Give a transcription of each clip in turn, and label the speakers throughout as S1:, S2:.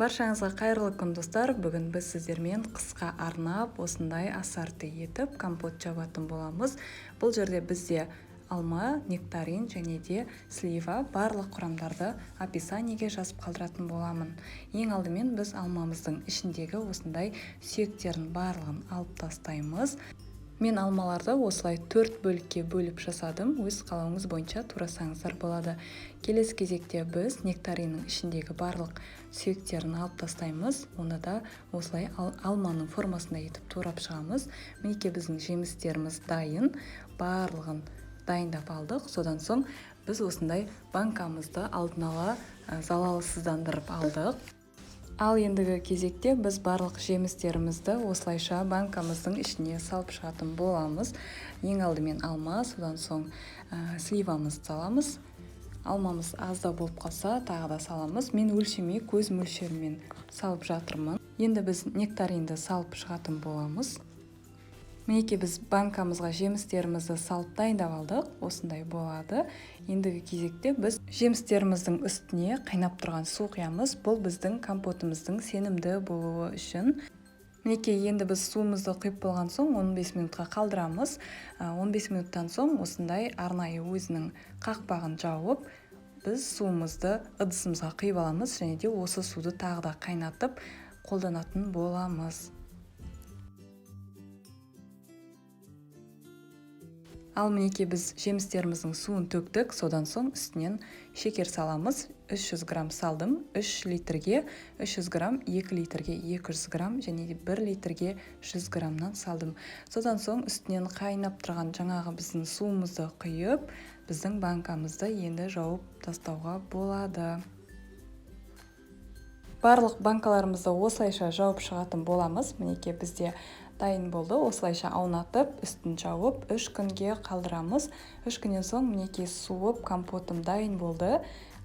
S1: Баршаңызға қайырлы күн достар. Бүгін біз сіздермен қысқа арнап осындай асорти етіп компот жабатын боламыз. Бұл жерде бізде алма, нектарин және де слива барлық құрамдарды описаниеге жазып қалдыратын боламын. Ең алдымен біз алмамыздың ішіндегі осындай сүйектерін барлығын алып тастаймыз. Мен алмаларды осылай 4 бөлікке бөліп жасадым. Өз қалауыңыз бойынша турасаңыздар болады. Келесі кезекте біз нектариннің ішіндегі барлық сүйектерін алып тастаймыз. Оны да осылай алманың формасында етіп турап шығамыз. Мінекей біздің жемістеріміз дайын. Барлығын дайындап алдық. Содан соң біз осындай банкамызды алдын ала залалсыздандырып алдық. Ал ендігі кезекте біз барлық жемістерімізді осылайша банкамыздың ішіне салып шығатын боламыз. Ең алдымен алма, содан соң сливамызды саламыз. Алмамыз азда болып қалса тағы да саламыз. Мен өлшемей көз мөлшерімен салып жатырмын. Енді біз нектаринді салып шығатын боламыз. Мінекей біз банкамызға жемістерімізді салып дайындап алдық. Осындай болады. Ендігі кезекте біз жемістеріміздің үстіне қайнап тұрған су құямыз. Бұл біздің компотымыздың сенімді болуы үшін. Мінекей енді біз суымызды құйып болған соң 15 минутқа қалдырамыз. 15 минуттан соң осындай арнайы өзінің қақпағын жауып, біз суымызды ыдысымызға құйып аламыз және де осы суды тағы да қайнатып қолданатын боламыз. Ал мінекей біз жемістеріміздің суын төктік, содан соң үстінен шекер саламыз. 300 грамм салдым, 3 литрге 300 грамм, 2 литрге 200 грамм және 1 литрге 100 граммнан салдым. Содан соң үстінен қайнап тұрған жаңағы біздің суымызды құйып, біздің банкамызды енді жауып тастауға болады. Барлық банкаларымызды осылайша жауып шығатын боламыз. Мінекей бізде дайын болды. Осылайша аунатып, үстін жауып 3 күнге қалдырамыз. 3 күннен соң мінекей суып компотым дайын болды.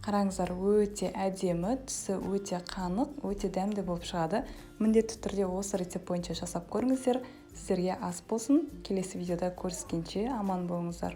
S1: Қараңыздар, өте әдемі, түсі өте қанық, өте дәмді болып шығады. Міндетті түрде осы рецепт бойынша жасап көріңіздер. Сіздерге ас болсын. Келесі видеода көріскенше аман болыңыздар.